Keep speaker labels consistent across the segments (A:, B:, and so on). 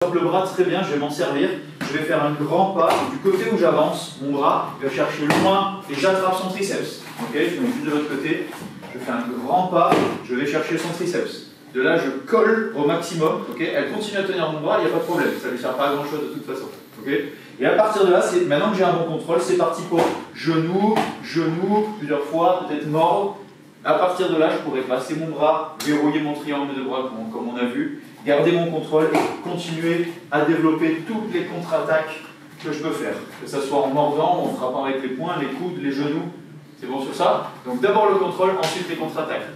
A: Le bras très bien, je vais m'en servir. Je vais faire un grand pas. Du côté où j'avance, mon bras va chercher loin et j'attrape son triceps. Ok, je me mets juste de l'autre côté. Je fais un grand pas, je vais chercher son triceps. De là, je colle au maximum. Okay, elle continue à tenir mon bras, il n'y a pas de problème. Ça ne lui sert pas à grand chose de toute façon. Okay, et à partir de là, maintenant que j'ai un bon contrôle, c'est parti pour genou, genou, plusieurs fois, peut-être mordre. À partir de là, je pourrais passer mon bras, verrouiller mon triangle de bras comme on a vu, garder mon contrôle et continuer à développer toutes les contre-attaques que je peux faire. Que ce soit en mordant, en frappant avec les poings, les coudes, les genoux. C'est bon sur ça? Donc d'abord le contrôle, ensuite les contre-attaques.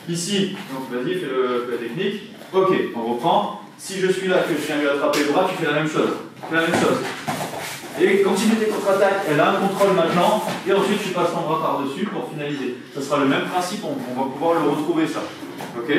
A: Ici, donc vas-y, fais la technique. Ok, on reprend. Si je suis là, que je viens lui attraper le bras, tu fais la même chose. Tu fais la même chose. Et continue tes contre-attaques, elle a un contrôle maintenant, et ensuite tu passes ton bras par-dessus pour finaliser. Ça sera le même principe, on va pouvoir le retrouver ça. Ok?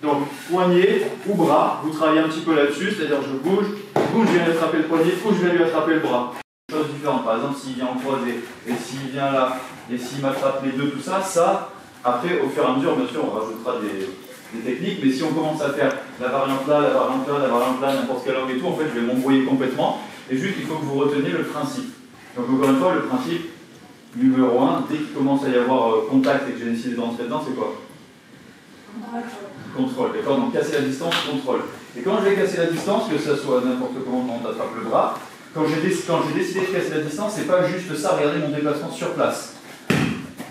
A: Donc, poignet ou bras, vous travaillez un petit peu là-dessus, c'est-à-dire je bouge, je viens lui attraper le poignet, ou je viens lui attraper le bras. Chose différente, par exemple s'il vient en croisé, et s'il vient là, et s'il m'attrape les deux, tout ça, après au fur et à mesure, bien sûr, on rajoutera des techniques, mais si on commence à faire la variante là, la variante là, la variante là, n'importe quel angle et tout, en fait je vais m'embrouiller complètement. Et juste, il faut que vous reteniez le principe. Donc encore une fois, le principe numéro 1, dès qu'il commence à y avoir contact et que j'ai décidé d'entrer dedans, c'est quoi? Contrôle, d'accord? Donc casser la distance, contrôle. Et quand je vais casser la distance, que ce soit n'importe comment on attrape le bras, quand j'ai décidé de casser la distance, c'est pas juste ça, regardez mon déplacement sur place.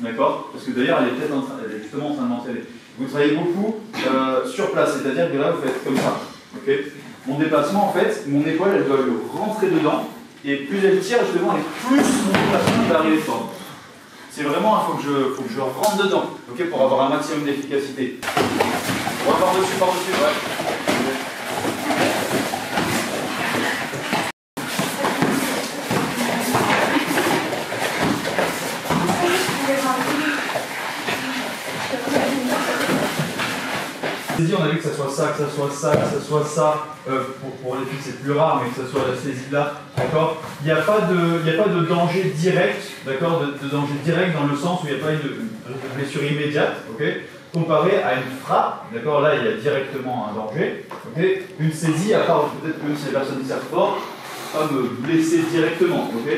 A: D'accord? Parce que d'ailleurs, elle est justement en train de m'entraîner. Vous travaillez beaucoup sur place, c'est-à-dire que là, vous faites comme ça. Okay? Mon déplacement, en fait, mon épaule, elle doit le rentrer dedans, et plus elle tire, justement, et plus mon déplacement va arriver fort. C'est vraiment, il faut que je rentre dedans, okay, pour avoir un maximum d'efficacité. On va par-dessus, ouais. On a vu que ça soit ça, que ça soit ça, que ça soit ça. Pour les filles, c'est plus rare, mais que ça soit la saisie là, d'accord. Il n'y a pas de danger direct, d'accord, de danger direct dans le sens où il n'y a pas une blessure immédiate, ok. Comparé à une frappe, d'accord, là il y a directement un danger, ok. Une saisie, à part peut-être que si les personnes servent fort, pas me blesser directement, ok.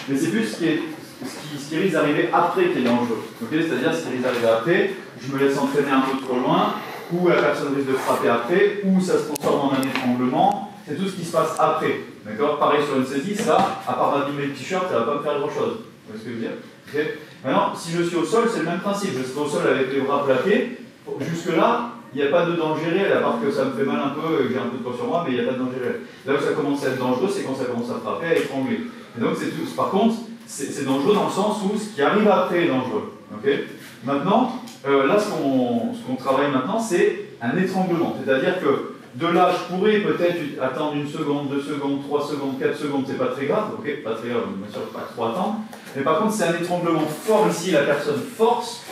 A: Mais c'est plus ce qui risque d'arriver après qui est dangereux, ok. C'est-à-dire ce qui risque d'arriver après, je me laisse entraîner un peu trop loin, ou la personne risque de frapper après, ou ça se transforme en un étranglement, c'est tout ce qui se passe après. D'accord? Pareil sur une saisie, ça, à part abîmer le t-shirt, ça ne va pas me faire grand-chose. Vous voyez ce que je veux dire? Okay. Maintenant, si je suis au sol, c'est le même principe. Je serai au sol avec les bras plaqués. Jusque-là, il n'y a pas de danger réel, à part que ça me fait mal un peu, que j'ai un peu de poids sur moi, mais il n'y a pas de danger réel. Là où ça commence à être dangereux, c'est quand ça commence à frapper, à étrangler. Et donc, c'est tout. Par contre, c'est dangereux dans le sens où ce qui arrive après est dangereux. Okay. Maintenant, là, ce qu'on travaille maintenant, c'est un étranglement. C'est-à-dire que de là, je pourrais peut-être attendre 1 seconde, 2 secondes, 3 secondes, 4 secondes, c'est pas très grave, ok, pas très grave, bien sûr, pas trop attendre. Mais par contre, c'est un étranglement fort ici, la personne force.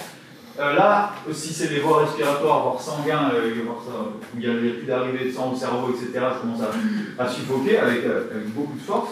A: Là, si c'est les voies respiratoires, voire sanguins, où il n'y a plus d'arrivée de sang au cerveau, etc., je commence à suffoquer avec beaucoup de force.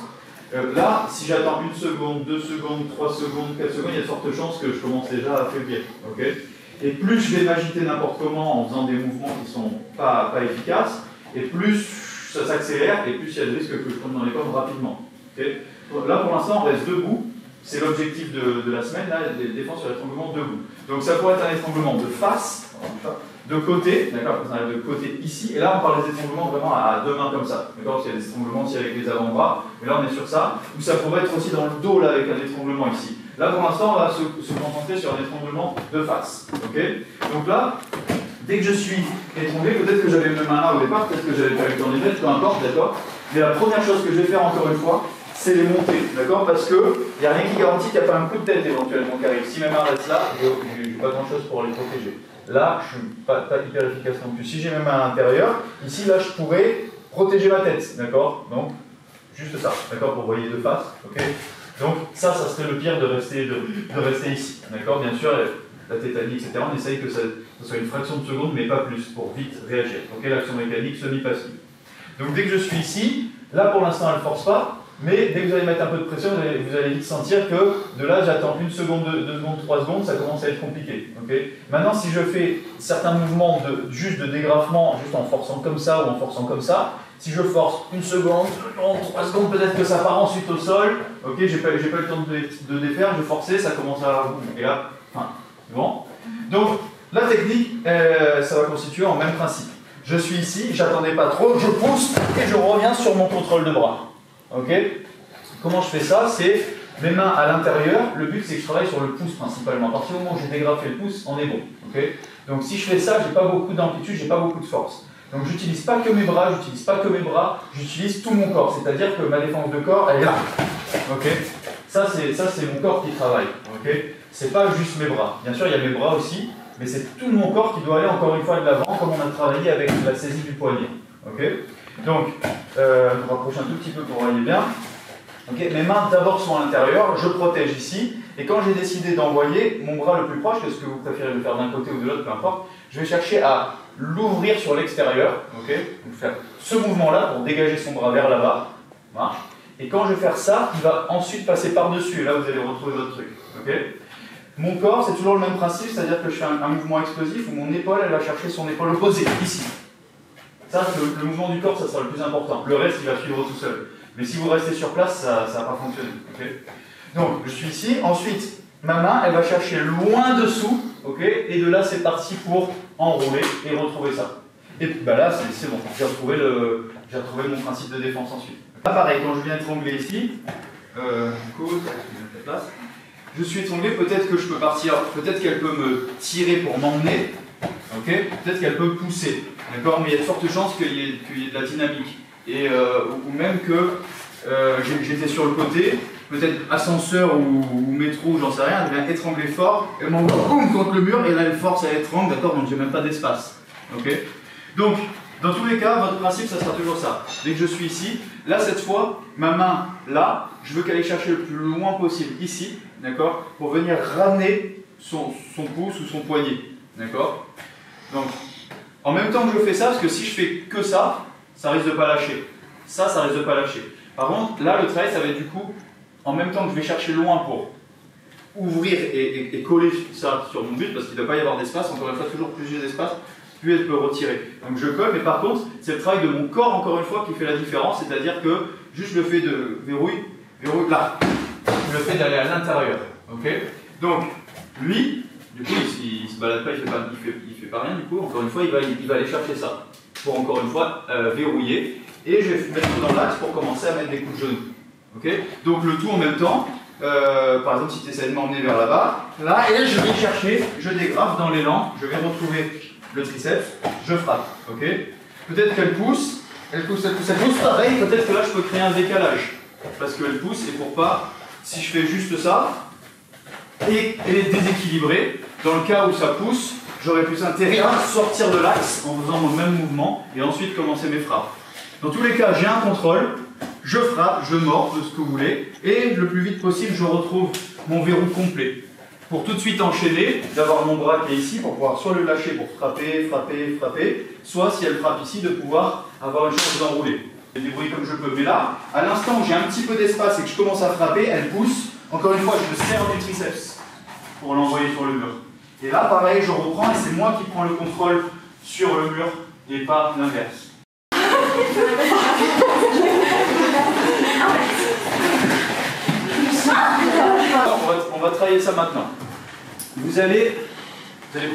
A: Là, si j'attends 1 seconde, 2 secondes, 3 secondes, 4 secondes, il y a de fortes chances que je commence déjà à faiblir. Okay. Et plus je vais m'agiter n'importe comment en faisant des mouvements qui ne sont pas efficaces, et plus ça s'accélère, et plus il y a de risques que je tombe dans les pommes rapidement. Okay. Là, pour l'instant, on reste debout. C'est l'objectif de la semaine, là, des défenses sur l'étranglement debout. Donc ça pourrait être un étranglement de face, de côté, d'accord, ça arrive de côté ici, et là on parle des étranglements vraiment à 2 mains comme ça, d'accord, parce qu'il y a des étranglements aussi avec les avant-bras, mais là on est sur ça, ou ça pourrait être aussi dans le dos là avec un étranglement ici. Là pour l'instant on va se concentrer sur un étranglement de face, ok. Donc là, dès que je suis étranglé, peut-être que j'avais une main là au départ, peut-être que j'avais pas eu le temps de les mettre, peu importe, d'accord, mais la première chose que je vais faire encore une fois, c'est les monter, d'accord, parce qu'il n'y a rien qui garantit qu'il n'y a pas un coup de tête éventuellement qui arrive. Si mes mains restent là, je n'ai pas grand chose pour les protéger. Là, je ne suis pas hyper efficace non plus. Si j'ai mes mains à l'intérieur, ici, là, je pourrais protéger ma tête, d'accord. Donc, juste ça, d'accord, pour voyer de face, ok. Donc, ça serait le pire de rester ici, d'accord. Bien sûr, la tétanie, etc., on essaye que ça soit une fraction de seconde, mais pas plus, pour vite réagir. Ok, l'action mécanique semi-passive. Donc, dès que je suis ici, là, pour l'instant, elle ne force pas. Mais dès que vous allez mettre un peu de pression, vous allez vite sentir que de là, j'attends 1 seconde, 2 secondes, 3 secondes, ça commence à être compliqué. Okay. Maintenant, si je fais certains mouvements juste de dégrafement, juste en forçant comme ça ou en forçant comme ça, Si je force une seconde, 3 secondes, peut-être que ça part ensuite au sol. Ok, j'ai pas eu le temps de défaire, j'ai forcé, ça commence à... Et là, enfin, c'est bon. Donc, la technique, ça va constituer en même principe. Je suis ici, j'attendais pas trop, je pousse et je reviens sur mon contrôle de bras. Ok? Comment je fais ça? C'est mes mains à l'intérieur. Le but, c'est que je travaille sur le pouce principalement. À partir du moment où j'ai dégrafé le pouce, on est bon. Okay, donc si je fais ça, j'ai pas beaucoup d'amplitude, j'ai pas beaucoup de force. Donc j'utilise pas que mes bras, j'utilise tout mon corps. C'est-à-dire que ma défense de corps, elle est là. Okay, ça, c'est mon corps qui travaille. Okay, c'est pas juste mes bras. Bien sûr, il y a mes bras aussi, mais c'est tout mon corps qui doit aller encore une fois de l'avant, comme on a travaillé avec la saisie du poignet. Okay, donc, je vais rapprocher un tout petit peu pour voyez bien. Okay, mes mains d'abord sont à l'intérieur, je protège ici, et quand j'ai décidé d'envoyer mon bras le plus proche, que ce que vous préférez le faire d'un côté ou de l'autre, peu importe, je vais chercher à l'ouvrir sur l'extérieur, okay, donc faire ce mouvement-là pour dégager son bras vers là-bas, marche. Et quand je vais faire ça, il va ensuite passer par-dessus, et là vous allez retrouver votre truc. Okay. Mon corps, c'est toujours le même principe, c'est-à-dire que je fais un mouvement explosif où mon épaule, elle va chercher son épaule opposée, ici. Ça, le mouvement du corps, ça sera le plus important. Le reste, il va suivre tout seul. Mais si vous restez sur place, ça ne va pas fonctionner. Okay, donc, je suis ici. Ensuite, ma main, elle va chercher loin dessous. Okay, et de là, c'est parti pour enrouler et retrouver ça. Et bah là, c'est bon. J'ai retrouvé mon principe de défense ensuite. Là, pareil, quand je viens étrangler ici, je suis étranglé, peut-être que je peux partir, peut-être qu'elle peut me tirer pour m'emmener. Okay, peut-être qu'elle peut pousser. D'accord, mais il y a de fortes chances qu'il y ait de la dynamique. Et, ou même que j'étais sur le côté, peut-être ascenseur ou métro, j'en sais rien, elle vient étrangler fort, elle m'envoie boum contre le mur, et là elle force à étrangler, d'accord, donc j'ai même pas d'espace. Okay, donc, dans tous les cas, votre principe, ça sera toujours ça. Dès que je suis ici, là cette fois, ma main là, je veux qu'elle aille chercher le plus loin possible, ici, d'accord, pour venir ramener son pouce ou son poignet, d'accord. Donc, en même temps que je fais ça, parce que si je fais que ça risque de pas lâcher. Ça risque de pas lâcher. Par contre, là, le travail, ça va être du coup, en même temps que je vais chercher loin pour ouvrir et coller ça sur mon but, parce qu'il ne doit pas y avoir d'espace, encore une fois, toujours plus j'ai d'espace, plus elle peut retirer. Donc je colle, mais par contre, c'est le travail de mon corps, encore une fois, qui fait la différence, c'est-à-dire que juste le fait de verrouille, là, le fait d'aller à l'intérieur. Okay, donc, lui, du coup, il ne se balade pas, il fait pas rien, du coup, encore une fois, il va aller chercher ça, pour encore une fois verrouiller, et je vais mettre dans l'axe pour commencer à mettre des coups de genoux. Okay, donc le tout en même temps, par exemple, si tu essaies de m'emmener vers là-bas, là, et là je vais chercher, je dégrafe dans l'élan, je vais retrouver le triceps, je frappe. Okay, peut-être qu'elle pousse, elle pousse, pareil, peut-être que là je peux créer un décalage, parce qu'elle pousse, et pour pas, si je fais juste ça, et déséquilibré, dans le cas où ça pousse, j'aurais plus intérêt à sortir de l'axe en faisant le même mouvement et ensuite commencer mes frappes. Dans tous les cas, j'ai un contrôle, je frappe, je mords, de ce que vous voulez, et le plus vite possible, je retrouve mon verrou complet. Pour tout de suite enchaîner, d'avoir mon bras qui est ici, pour pouvoir soit le lâcher pour frapper, soit si elle frappe ici, de pouvoir avoir une chance d'enrouler. Je me débrouille comme je peux, mais là, à l'instant où j'ai un petit peu d'espace et que je commence à frapper, elle pousse. Encore une fois, je me sers du triceps pour l'envoyer sur le mur. Et là, pareil, je reprends et c'est moi qui prends le contrôle sur le mur et pas l'inverse. On va travailler ça maintenant. Vous allez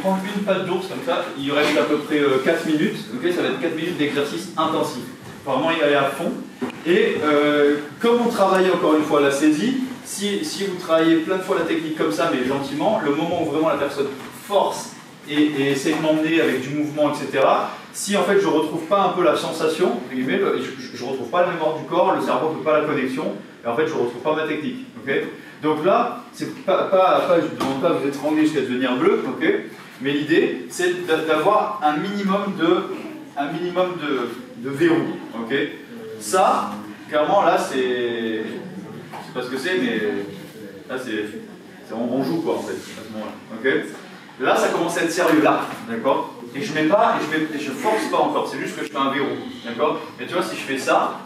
A: prendre une patte d'ours comme ça, il reste à peu près 4 minutes. Okay, ça va être 4 minutes d'exercice intensif. Vraiment y aller à fond. Et comme on travaille encore une fois la saisie, si vous travaillez plein de fois la technique comme ça, mais gentiment, le moment où vraiment la personne force et essaie de m'emmener avec du mouvement, etc., si en fait je ne retrouve pas un peu la sensation, je ne retrouve pas le mémoire du corps, le cerveau ne fait pas la connexion, et en fait je ne retrouve pas ma technique. Okay, donc là, c'est pas, je ne demande pas de vous étrangler jusqu'à devenir bleu, okay, mais l'idée c'est d'avoir un minimum de verrou. Okay. Ça, clairement, là, je sais pas ce que c'est, mais là, c'est on joue quoi en fait, à ce moment-là. Okay. Là, ça commence à être sérieux, là, d'accord. Et je mets pas, et je force pas encore, c'est juste que je fais un verrou, d'accord. Et tu vois, si je fais ça,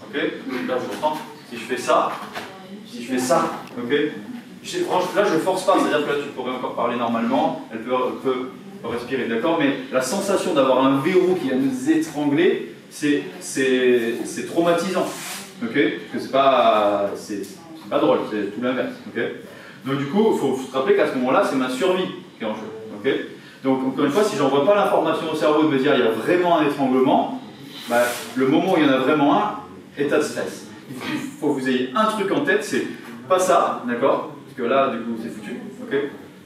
A: ok, là, je reprends, si je fais ça, ok, là, je force pas, c'est-à-dire que là, tu pourrais encore parler normalement, elle peut respirer, d'accord, mais la sensation d'avoir un verrou qui va nous étrangler, c'est traumatisant. Ok? Parce que c'est pas drôle, c'est tout l'inverse. Ok? Donc du coup, il faut se rappeler qu'à ce moment-là, c'est ma survie qui est en jeu. Ok? Donc encore une fois, si j'envoie pas l'information au cerveau de me dire il y a vraiment un étranglement, bah, le moment où il y en a vraiment un, état de stress. Il faut que vous ayez un truc en tête, c'est pas ça, d'accord? Parce que là, du coup, c'est foutu. Ok?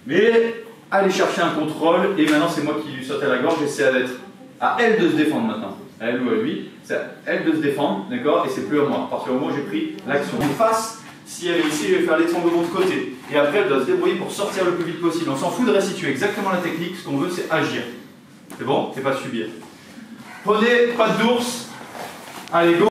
A: Mais aller chercher un contrôle, et maintenant c'est moi qui lui saute à la gorge, et c'est à elle de se défendre maintenant. À elle ou à lui, c'est à elle de se défendre, d'accord? Et c'est plus à moi. À partir du moment où j'ai pris l'action. En face, si elle est ici, je vais faire l'étranglement de côté. Et après, elle doit se débrouiller pour sortir le plus vite possible. On s'en fout de restituer exactement la technique, ce qu'on veut, c'est agir. C'est bon? C'est pas subir. Prenez pas d'ours. Allez, go!